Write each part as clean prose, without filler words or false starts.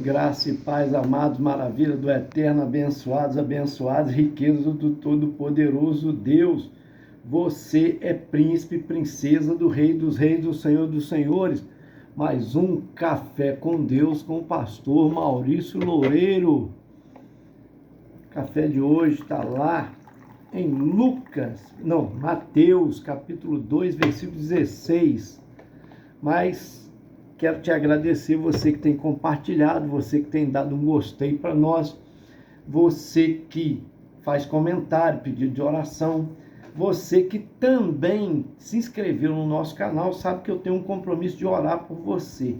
Graça e paz, amados, maravilha do eterno, abençoados, abençoados, riqueza do Todo-Poderoso Deus. Você é príncipe, princesa do Rei dos Reis, do Senhor dos Senhores. Mais um Café com Deus com o pastor Maurício Loureiro. O café de hoje está lá em Mateus, capítulo 2, versículo 16. Mas quero te agradecer, você que tem compartilhado, você que tem dado um gostei para nós, você que faz comentário, pedido de oração, você que também se inscreveu no nosso canal, sabe que eu tenho um compromisso de orar por você.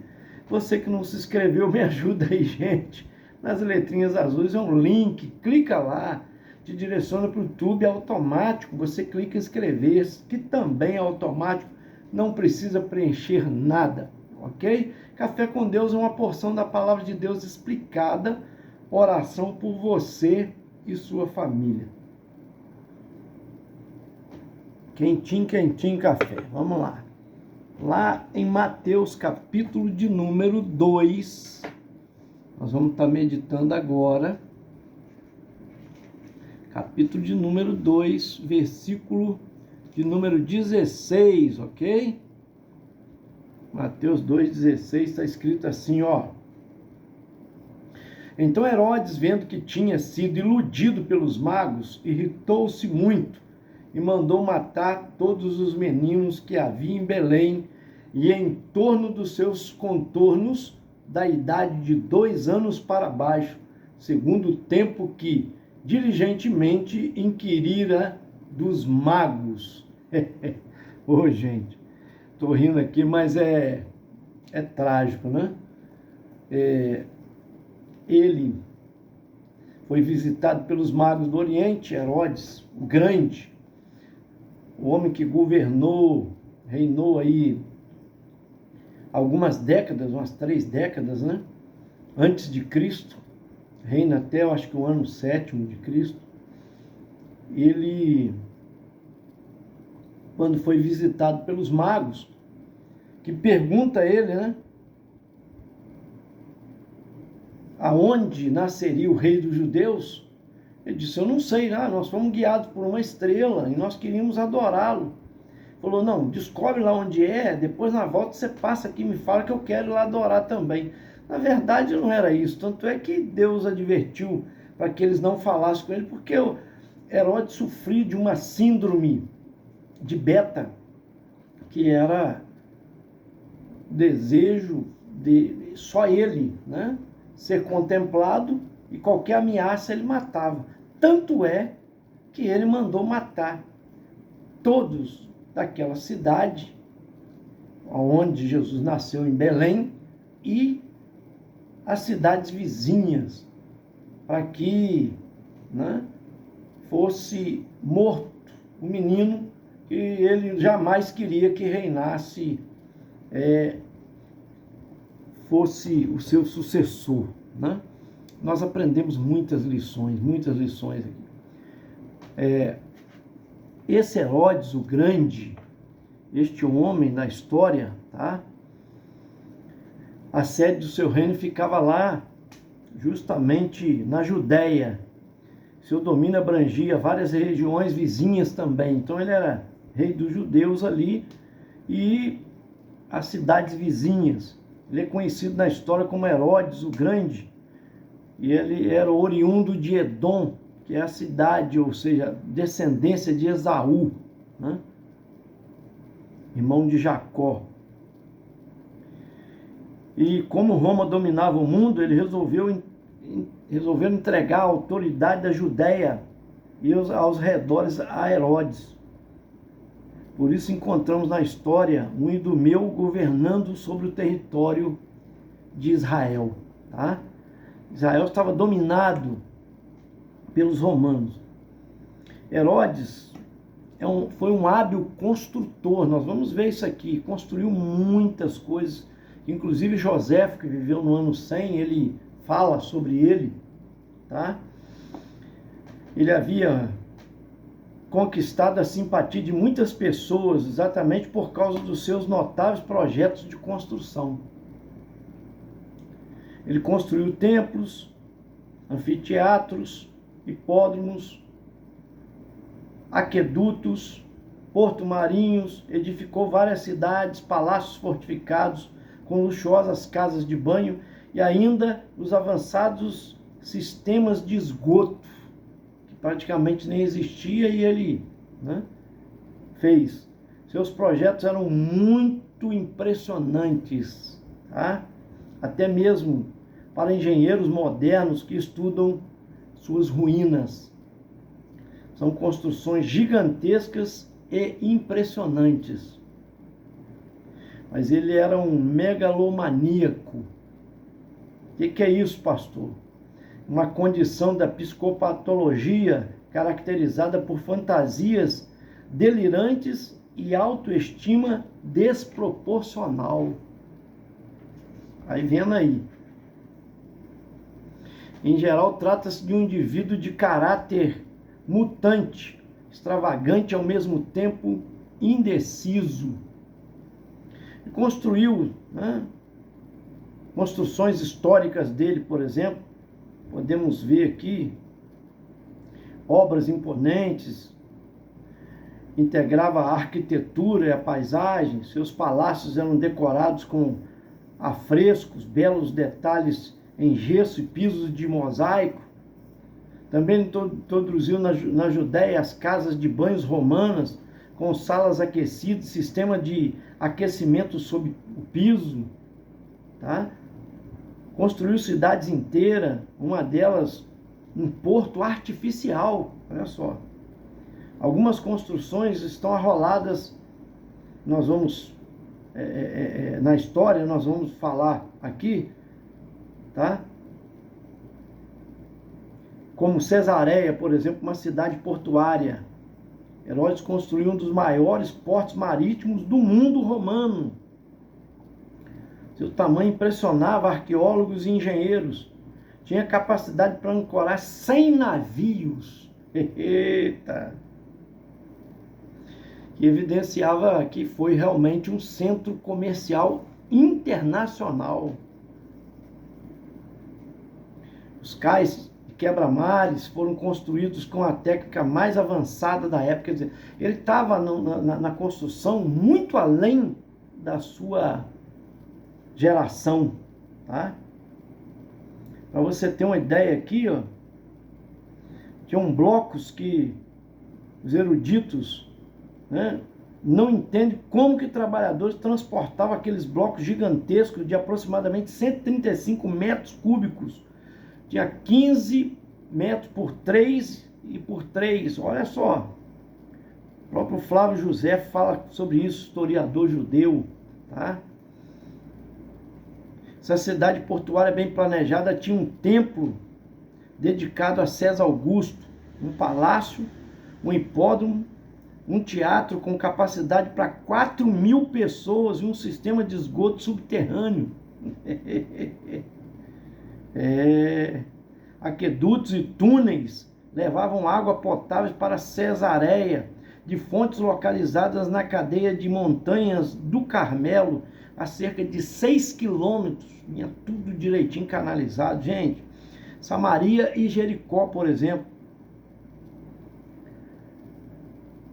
Você que não se inscreveu, me ajuda aí, gente. Nas letrinhas azuis é um link, clica lá, te direciona para o YouTube, é automático, você clica em inscrever-se, que também é automático, não precisa preencher nada. Ok? Café com Deus é uma porção da palavra de Deus explicada, oração por você e sua família. Quentinho, quentinho café. Vamos lá. Lá em Mateus, capítulo de número 2, nós vamos estar meditando agora. Capítulo de número 2, versículo de número 16, ok? Mateus 2,16 está escrito assim, ó. Então Herodes, vendo que tinha sido iludido pelos magos, irritou-se muito e mandou matar todos os meninos que havia em Belém e em torno dos seus contornos, da idade de 2 anos para baixo, segundo o tempo que diligentemente inquirira dos magos. Ô, gente. Estou rindo aqui, mas é trágico, né? Ele foi visitado pelos magos do Oriente, Herodes, o Grande, o homem que reinou aí algumas décadas, umas 3 décadas, né? Antes de Cristo, reina até, eu acho que o ano 7º de Cristo. Ele, quando foi visitado pelos magos, que pergunta a ele, né? Aonde nasceria o rei dos judeus? Ele disse, eu não sei, nós fomos guiados por uma estrela e nós queríamos adorá-lo. Falou, não, descobre lá onde é, depois na volta você passa aqui e me fala que eu quero ir lá adorar também. Na verdade não era isso, tanto é que Deus advertiu para que eles não falassem com ele, porque o Herodes sofria de uma síndrome de beta, que era desejo de só ele, né, ser contemplado, e qualquer ameaça ele matava. Tanto é que ele mandou matar todos daquela cidade onde Jesus nasceu, em Belém, e as cidades vizinhas, para que, né, fosse morto o menino que ele jamais queria que reinasse, fosse o seu sucessor, né? Nós aprendemos muitas lições aqui. Esse Herodes, o Grande, este homem na história, tá? A sede do seu reino ficava lá, justamente na Judéia. Seu domínio abrangia várias regiões vizinhas também. Então ele era rei dos judeus ali e as cidades vizinhas. Ele é conhecido na história como Herodes o Grande, e ele era oriundo de Edom, que é a cidade, ou seja, descendência de Esaú, né? Irmão de Jacó. E como Roma dominava o mundo, ele resolveu entregar a autoridade da Judéia e aos redores a Herodes. Por isso encontramos na história um Idumeu governando sobre o território de Israel, tá? Israel estava dominado pelos romanos. Herodes foi um hábil construtor, nós vamos ver isso aqui, construiu muitas coisas, inclusive Joséfo, que viveu no ano 100, ele fala sobre ele, tá? Ele havia conquistado a simpatia de muitas pessoas, exatamente por causa dos seus notáveis projetos de construção. Ele construiu templos, anfiteatros, hipódromos, aquedutos, porto-marinhos, edificou várias cidades, palácios fortificados, com luxuosas casas de banho e ainda os avançados sistemas de esgoto, que praticamente nem existia e ele, né, fez. Seus projetos eram muito impressionantes, tá? Até mesmo para engenheiros modernos que estudam suas ruínas. São construções gigantescas e impressionantes. Mas ele era um megalomaníaco. O que é isso, pastor? Uma condição da psicopatologia caracterizada por fantasias delirantes e autoestima desproporcional. Aí vendo aí. Em geral, trata-se de um indivíduo de caráter mutante, extravagante e ao mesmo tempo indeciso. E construiu, né, construções históricas dele, por exemplo, podemos ver aqui obras imponentes, integrava a arquitetura e a paisagem, seus palácios eram decorados com afrescos, belos detalhes em gesso e pisos de mosaico. Também introduziu na Judéia as casas de banhos romanas, com salas aquecidas, sistema de aquecimento sob o piso, tá? Construiu cidades inteiras, uma delas um porto artificial, olha só. Algumas construções estão arroladas, nós vamos, na história, nós vamos falar aqui, tá? Como Cesareia, por exemplo, uma cidade portuária. Herodes construiu um dos maiores portos marítimos do mundo romano. Seu tamanho impressionava arqueólogos e engenheiros. Tinha capacidade para ancorar 100 navios. Eita! Que evidenciava que foi realmente um centro comercial internacional. Os cais e quebra-mares foram construídos com a técnica mais avançada da época. Quer dizer, ele estava na construção muito além da sua geração, tá? Para você ter uma ideia aqui, ó, tinham blocos que os eruditos, né, não entendem como que trabalhadores transportavam aqueles blocos gigantescos de aproximadamente 135 metros cúbicos. Tinha 15 metros por 3 e por 3, olha só. O próprio Flávio José fala sobre isso, historiador judeu, tá? Essa cidade portuária bem planejada tinha um templo dedicado a César Augusto, um palácio, um hipódromo, um teatro com capacidade para 4.000 pessoas e um sistema de esgoto subterrâneo. Aquedutos e túneis levavam água potável para Cesareia, de fontes localizadas na cadeia de montanhas do Carmelo, a cerca de 6 quilômetros, vinha tudo direitinho canalizado, gente. Samaria e Jericó, por exemplo.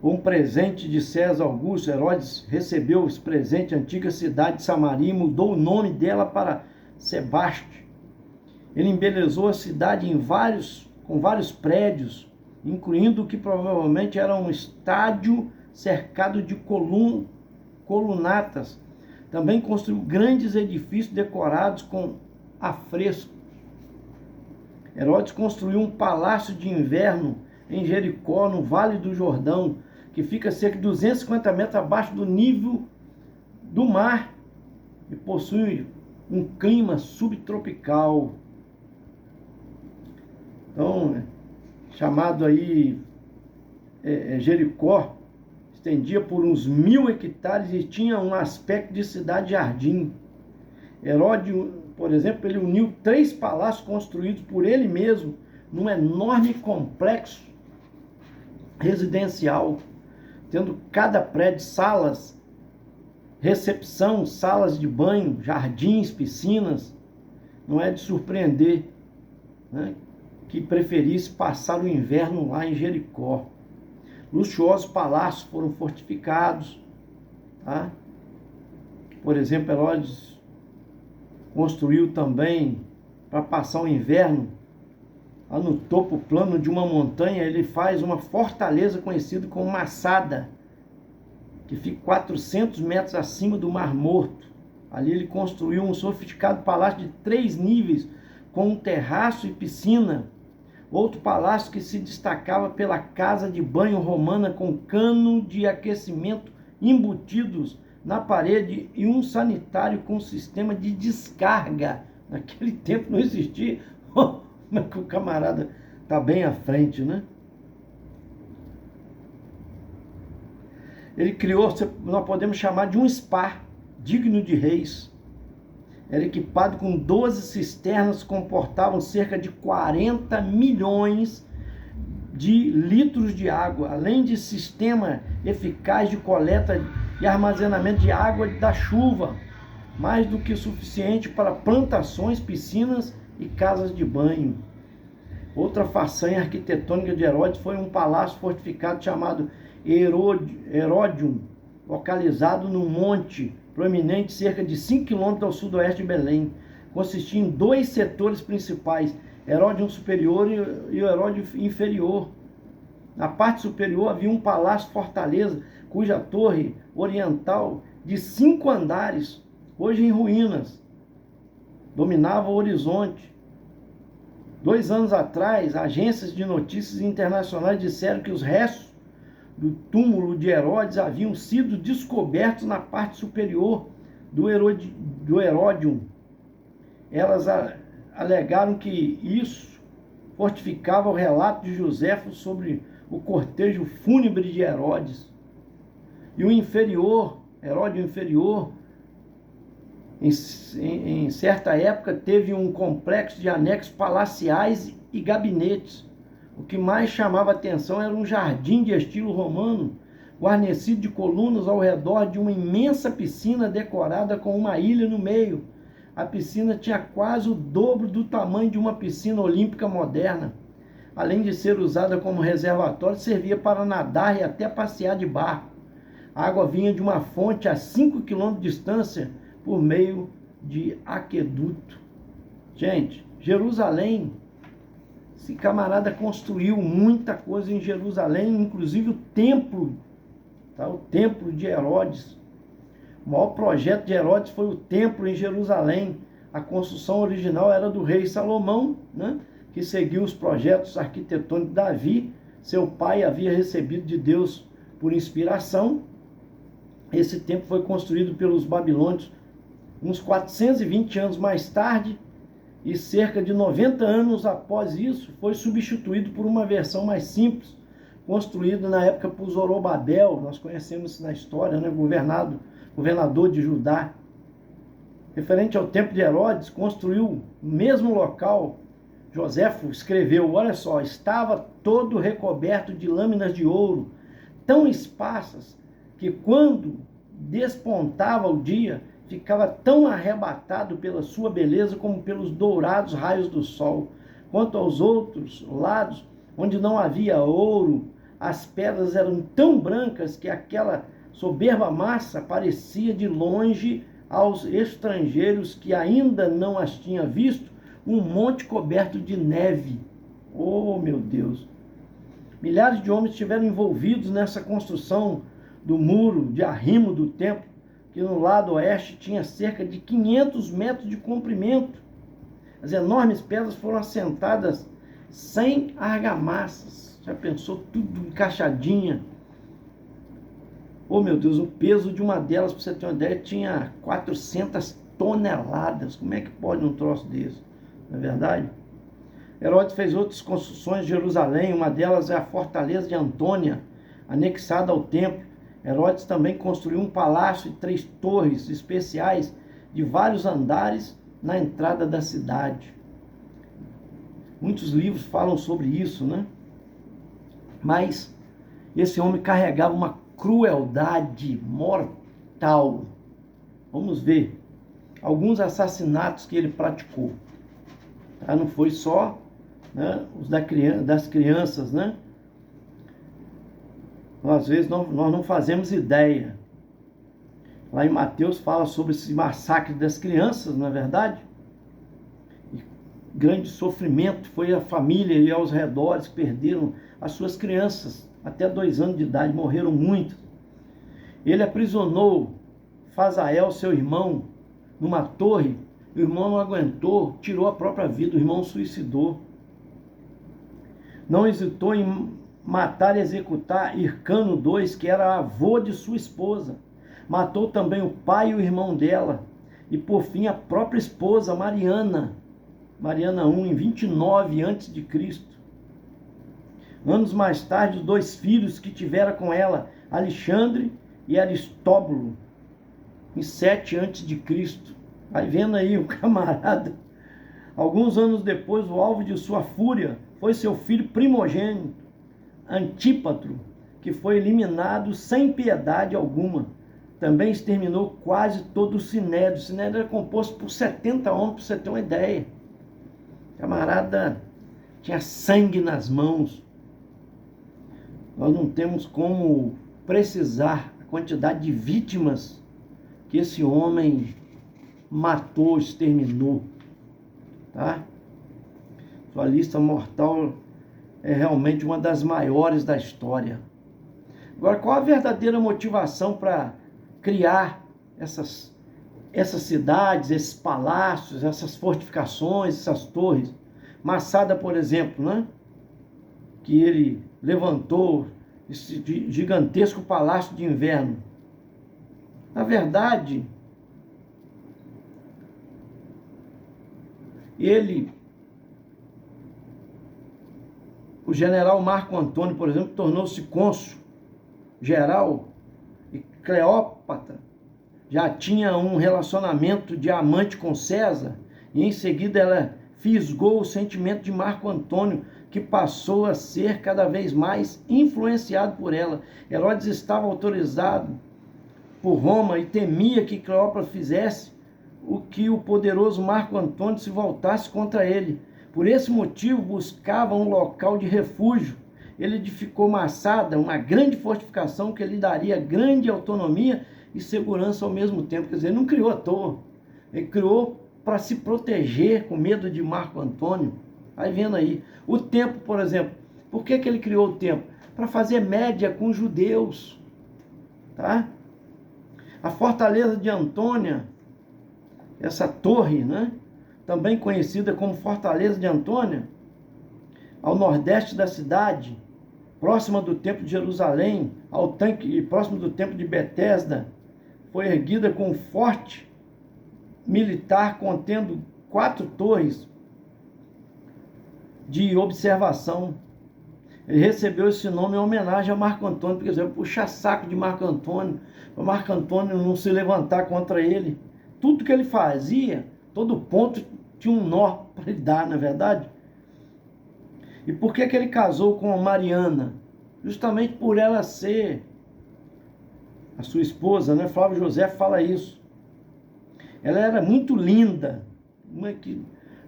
Um presente de César Augusto, Herodes recebeu esse presente, a antiga cidade de Samaria, e mudou o nome dela para Sebaste. Ele embelezou a cidade com vários prédios, incluindo o que provavelmente era um estádio cercado de colunatas. Também construiu grandes edifícios decorados com afrescos. Herodes construiu um palácio de inverno em Jericó, no Vale do Jordão, que fica cerca de 250 metros abaixo do nível do mar e possui um clima subtropical. Então, chamado aí Jericó, estendia por uns 1.000 hectares e tinha um aspecto de cidade-jardim. Herodes, por exemplo, ele uniu 3 palácios construídos por ele mesmo num enorme complexo residencial, tendo cada prédio salas, recepção, salas de banho, jardins, piscinas. não é de surpreender, né, que preferisse passar o inverno lá em Jericó. Luxuosos palácios foram fortificados, tá? Por exemplo, Herodes construiu também, para passar o inverno, lá no topo plano de uma montanha, ele faz uma fortaleza conhecida como Massada, que fica 400 metros acima do Mar Morto. Ali ele construiu um sofisticado palácio de 3 níveis, com um terraço e piscina. Outro palácio que se destacava pela casa de banho romana com cano de aquecimento embutidos na parede e um sanitário com sistema de descarga. Naquele tempo não existia. Mas que o camarada está bem à frente, né? Ele criou, nós podemos chamar de um spa digno de reis. Era equipado com 12 cisternas que comportavam cerca de 40 milhões de litros de água, além de sistema eficaz de coleta e armazenamento de água da chuva, mais do que suficiente para plantações, piscinas e casas de banho. Outra façanha arquitetônica de Herodes foi um palácio fortificado chamado Herodium, localizado num monte proeminente cerca de 5 km ao sudoeste de Belém. Consistia em 2 setores principais, Herodium superior e o Herodium inferior. Na parte superior havia um palácio-fortaleza, cuja torre oriental de 5 andares, hoje em ruínas, dominava o horizonte. 2 anos atrás, agências de notícias internacionais disseram que os restos do túmulo de Herodes haviam sido descobertos na parte superior do Herodium. Elas alegaram que isso fortificava o relato de Joséfo sobre o cortejo fúnebre de Herodes. E o inferior, Herodium inferior, em certa época teve um complexo de anexos palaciais e gabinetes. O que mais chamava atenção era um jardim de estilo romano, guarnecido de colunas ao redor de uma imensa piscina decorada com uma ilha no meio. A piscina tinha quase o dobro do tamanho de uma piscina olímpica moderna. Além de ser usada como reservatório, servia para nadar e até passear de barco. A água vinha de uma fonte a 5 km de distância por meio de aqueduto. Gente, Jerusalém, esse camarada construiu muita coisa em Jerusalém, inclusive o templo, tá? O templo de Herodes. O maior projeto de Herodes foi o templo em Jerusalém. A construção original era do rei Salomão, né? Que seguiu os projetos arquitetônicos de Davi. Seu pai havia recebido de Deus por inspiração. Esse templo foi construído pelos babilônios uns 420 anos mais tarde, e cerca de 90 anos após isso, foi substituído por uma versão mais simples, construída na época por Zorobabel. Nós conhecemos isso na história, né? Governador de Judá. Referente ao templo de Herodes, construiu no mesmo local. Joséfo escreveu, olha só, estava todo recoberto de lâminas de ouro, tão esparsas, que quando despontava o dia, ficava tão arrebatado pela sua beleza como pelos dourados raios do sol. Quanto aos outros lados, onde não havia ouro, as pedras eram tão brancas que aquela soberba massa parecia de longe aos estrangeiros que ainda não as tinham visto, um monte coberto de neve. Oh, meu Deus! Milhares de homens estiveram envolvidos nessa construção do muro de arrimo do templo, que no lado oeste tinha cerca de 500 metros de comprimento. As enormes pedras foram assentadas sem argamassas. Já pensou? Tudo encaixadinha. Oh, meu Deus, o peso de uma delas, para você ter uma ideia, tinha 400 toneladas. Como é que pode um troço desse? Não é verdade? Herodes fez outras construções de Jerusalém. Uma delas é a fortaleza de Antônia, anexada ao templo. Herodes também construiu um palácio e 3 torres especiais de vários andares na entrada da cidade. Muitos livros falam sobre isso, né? Mas esse homem carregava uma crueldade mortal. Vamos ver alguns assassinatos que ele praticou. Tá? Não foi só, né, das crianças, né? Às vezes nós não fazemos ideia. Lá em Mateus fala sobre esse massacre das crianças, não é verdade? E grande sofrimento foi a família e aos redores que perderam as suas crianças. Até 2 anos de idade morreram muitos. Ele aprisionou Fazael, seu irmão, numa torre. O irmão não aguentou, tirou a própria vida, o irmão suicidou. Não hesitou em matar e executar Hircano II, que era avô de sua esposa. Matou também o pai e o irmão dela. E por fim a própria esposa, Mariana I, em 29 a.C. Anos mais tarde, os 2 filhos que tivera com ela, Alexandre e Aristóbulo, em 7 a.C. Vai vendo aí o camarada. Alguns anos depois, o alvo de sua fúria foi seu filho primogênito, Antípatro, que foi eliminado sem piedade alguma. Também exterminou quase todo o Sinédrio. O Sinédrio era composto por 70 homens, para você ter uma ideia. O camarada tinha sangue nas mãos. Nós não temos como precisar a quantidade de vítimas que esse homem matou, exterminou. Tá? Sua lista mortal é realmente uma das maiores da história. Agora, qual a verdadeira motivação para criar essas cidades, esses palácios, essas fortificações, essas torres? Massada, por exemplo, né? Que ele levantou esse gigantesco palácio de inverno. Na verdade, o general Marco Antônio, por exemplo, tornou-se cônsul geral, e Cleópatra já tinha um relacionamento de amante com César, e em seguida ela fisgou o sentimento de Marco Antônio, que passou a ser cada vez mais influenciado por ela. Herodes estava autorizado por Roma e temia que Cleópatra fizesse o que o poderoso Marco Antônio se voltasse contra ele. Por esse motivo, buscava um local de refúgio. Ele edificou Massada, uma grande fortificação que lhe daria grande autonomia e segurança ao mesmo tempo. Quer dizer, ele não criou à toa. Ele criou para se proteger com medo de Marco Antônio. Vai vendo aí. O templo, por exemplo. Por que ele criou o templo? Para fazer média com os judeus. Tá? A fortaleza de Antônia, essa torre, né? Também conhecida como Fortaleza de Antônia, ao nordeste da cidade, próxima do Templo de Jerusalém, ao tanque e próximo do Templo de Betesda, foi erguida com um forte militar contendo 4 torres de observação. Ele recebeu esse nome em homenagem a Marco Antônio, porque exemplo, puxa saco de Marco Antônio, para Marco Antônio não se levantar contra ele. Tudo que ele fazia, todo ponto tinha um nó para ele dar, não é verdade? E por que ele casou com a Mariana? Justamente por ela ser a sua esposa, né? Flávio José fala isso. Ela era muito linda,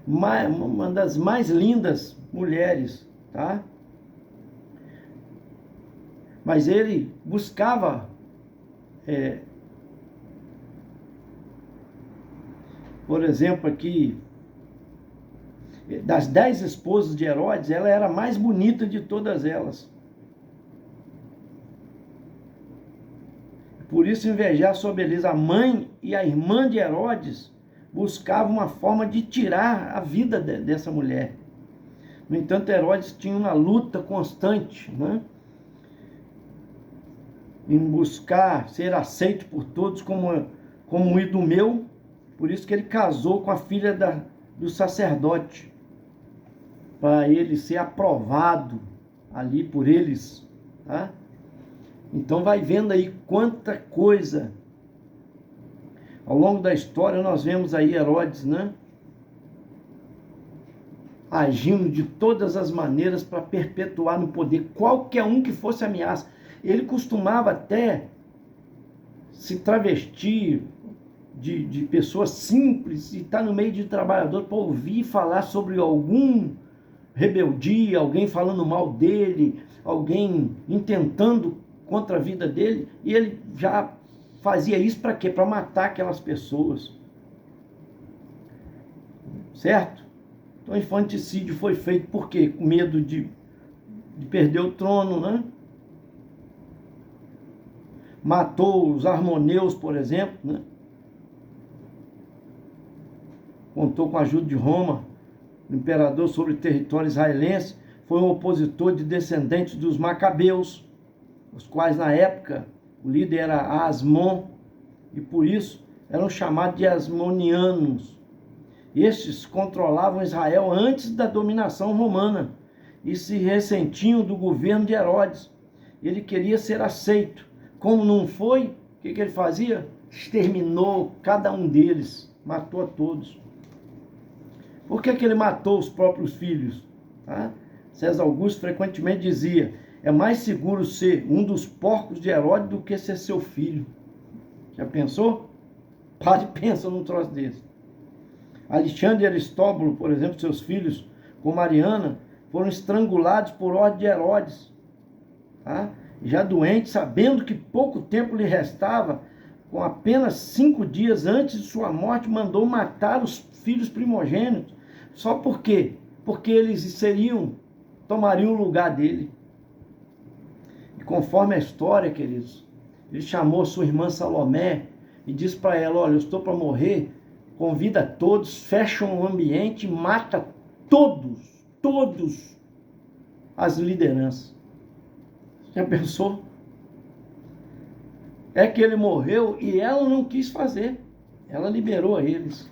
uma das mais lindas mulheres, tá? Mas ele buscava por exemplo, aqui, das 10 esposas de Herodes, ela era a mais bonita de todas elas. Por isso, invejar sua beleza. A mãe e a irmã de Herodes buscavam uma forma de tirar a vida dessa mulher. No entanto, Herodes tinha uma luta constante, né? Em buscar ser aceito por todos como um idumeu. Por isso que ele casou com a filha do sacerdote, para ele ser aprovado ali por eles, tá? Então vai vendo aí quanta coisa. Ao longo da história nós vemos aí Herodes, né? Agindo de todas as maneiras para perpetuar no poder qualquer um que fosse ameaça. Ele costumava até se travestir de pessoas simples e está no meio de trabalhador para ouvir falar sobre algum rebeldia, alguém falando mal dele, alguém intentando contra a vida dele, e ele já fazia isso para quê? Para matar aquelas pessoas. Certo? Então o infanticídio foi feito por quê? Com medo de perder o trono, né? Matou os armoneus, por exemplo, né? Contou com a ajuda de Roma, o imperador sobre o território israelense, foi um opositor de descendentes dos macabeus, os quais na época o líder era Asmon, e por isso eram chamados de asmonianos. Estes controlavam Israel antes da dominação romana e se ressentiam do governo de Herodes. Ele queria ser aceito. Como não foi, o que ele fazia? Exterminou cada um deles, matou a todos. Por que ele matou os próprios filhos? Tá? César Augusto frequentemente dizia: é mais seguro ser um dos porcos de Herodes do que ser seu filho. Já pensou? Para e pensa num troço desse. Alexandre e Aristóbulo, por exemplo, seus filhos, com Mariana, foram estrangulados por ordem de Herodes. Tá? Já doente, sabendo que pouco tempo lhe restava, com apenas 5 dias antes de sua morte, mandou matar os filhos primogênitos. Só por quê? Porque eles tomariam o lugar dele. E conforme a história, queridos, ele chamou sua irmã Salomé e disse para ela: olha, eu estou para morrer, convida todos, fecha o ambiente e mata todos as lideranças. Já pensou? É que ele morreu e ela não quis fazer. Ela liberou eles.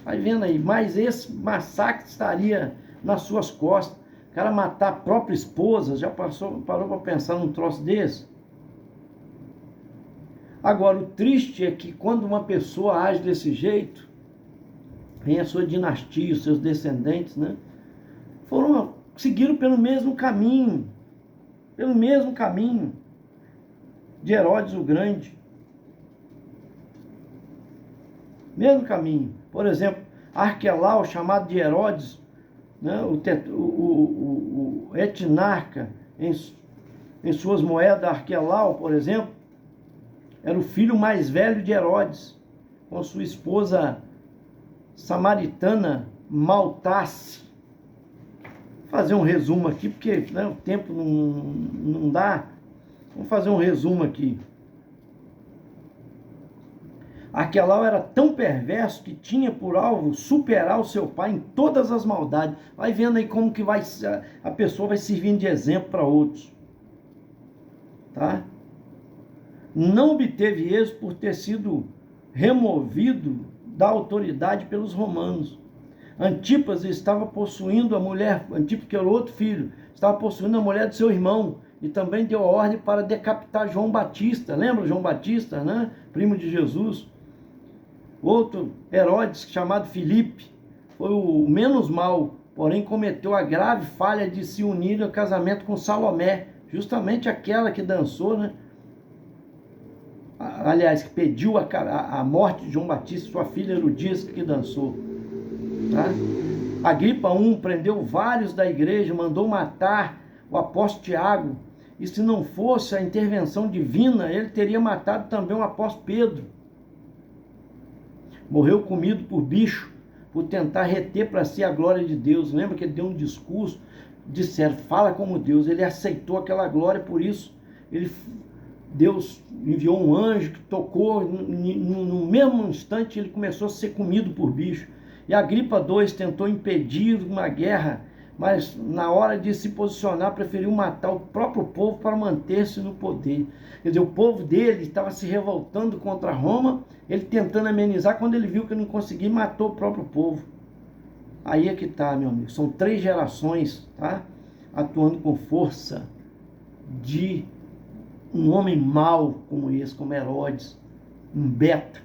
Vai vendo aí, mas esse massacre estaria nas suas costas. O cara matar a própria esposa, já parou para pensar num troço desse? Agora, o triste é que quando uma pessoa age desse jeito, vem a sua dinastia, os seus descendentes, né? Seguiram pelo mesmo caminho de Herodes o Grande. Mesmo caminho. Por exemplo, Arquelau, chamado de Herodes, né? o etnarca, em suas moedas, Arquelau, por exemplo, era o filho mais velho de Herodes, com sua esposa samaritana, Maltace. Vou fazer um resumo aqui, porque né, o tempo não dá. Vamos fazer um resumo aqui. Arquelau era tão perverso que tinha por alvo superar o seu pai em todas as maldades. Vai vendo aí como que a pessoa vai servindo de exemplo para outros. Tá? Não obteve êxito por ter sido removido da autoridade pelos romanos. Antipas estava possuindo a mulher, Antipas, que era outro filho, estava possuindo a mulher do seu irmão, e também deu a ordem para decapitar João Batista. Lembra João Batista, né? Primo de Jesus. Outro, Herodes, chamado Filipe, foi o menos mau, porém cometeu a grave falha de se unir ao casamento com Salomé, justamente aquela que dançou, né? Aliás, que pediu a morte de João Batista, sua filha Herodias, que dançou. Tá? Agripa I prendeu vários da igreja, mandou matar o apóstolo Tiago, e se não fosse a intervenção divina, ele teria matado também o apóstolo Pedro. Morreu comido por bicho, por tentar reter para si a glória de Deus. Lembra que ele deu um discurso, disseram, fala como Deus. Ele aceitou aquela glória, por isso Deus enviou um anjo que tocou, no mesmo instante ele começou a ser comido por bicho. E Agripa II tentou impedir uma guerra, mas na hora de se posicionar preferiu matar o próprio povo para manter-se no poder. Quer dizer, o povo dele estava se revoltando contra Roma, ele tentando amenizar, quando ele viu que não conseguia, matou o próprio povo. Aí é que está, meu amigo, são 3 gerações, tá? Atuando com força de um homem mau como esse, como Herodes, um beta,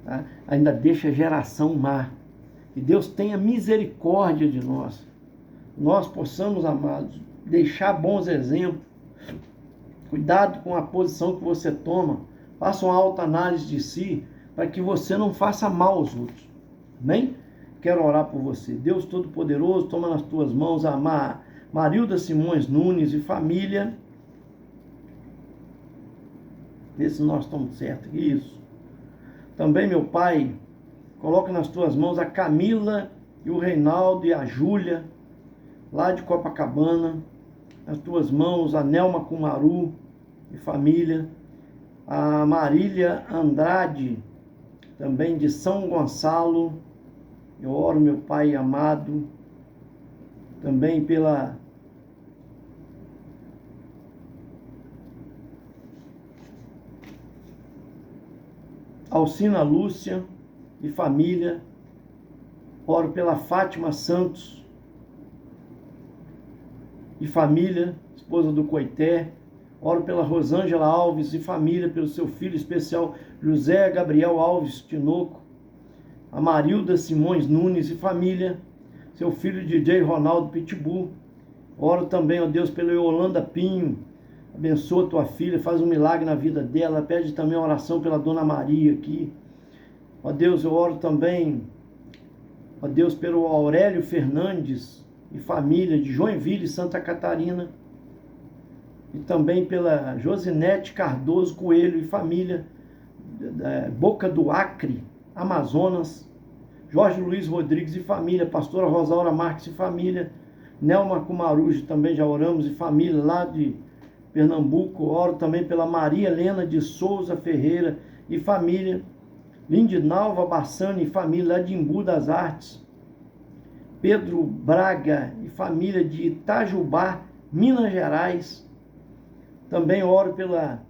tá? Ainda deixa geração má. Que Deus tenha misericórdia de nós. Nós possamos, amados, deixar bons exemplos. Cuidado com a posição que você toma. Faça uma autoanálise de si. para que você não faça mal aos outros. Amém? Quero orar por você. Deus Todo-Poderoso, toma nas tuas mãos a Marilda Simões Nunes e família. Vê se nós estamos certos. Isso. Também, meu Pai, coloca nas tuas mãos a Camila e o Reinaldo e a Júlia, lá de Copacabana. Nas tuas mãos a Nelma Kumaru e família. A Marília Andrade, também de São Gonçalo. Eu oro, meu Pai amado, também pela Alcina Lúcia e família. Oro pela Fátima Santos e família, esposa do Coité. Oro pela Rosângela Alves e família, pelo seu filho especial José Gabriel Alves Tinoco. A Marilda Simões Nunes e família, seu filho DJ Ronaldo Pitbull. Oro também, ó Deus, pela Yolanda Pinho. Abençoa tua filha, faz um milagre na vida dela. Pede também oração pela Dona Maria aqui. Ó Deus, eu oro também, ó Deus, pelo Aurélio Fernandes e família de Joinville, Santa Catarina. E também pela Josinete Cardoso Coelho e família, Boca do Acre, Amazonas. Jorge Luiz Rodrigues e família, pastora Rosaura Marques e família. Nelma Kumaruji, também já oramos, e família lá de Pernambuco. Oro também pela Maria Helena de Souza Ferreira e família. Lindinalva Bassani e família lá de Embu das Artes. Pedro Braga e família de Itajubá, Minas Gerais. Também oro pela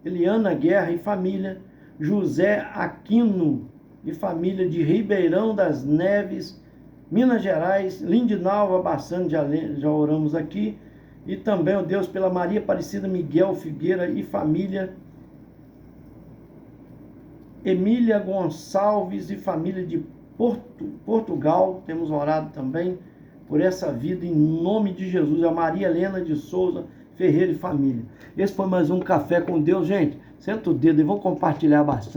Eliana Guerra e família. José Aquino e família de Ribeirão das Neves, Minas Gerais. Lindinalva Bassani, já oramos aqui. E também, ó Deus, pela Maria Aparecida Miguel Figueira e família. Emília Gonçalves e família de Portugal. Temos orado também por essa vida em nome de Jesus. A Maria Helena de Souza Ferreira e família. Esse foi mais um Café com Deus, gente. Senta o dedo e vamos compartilhar bastante.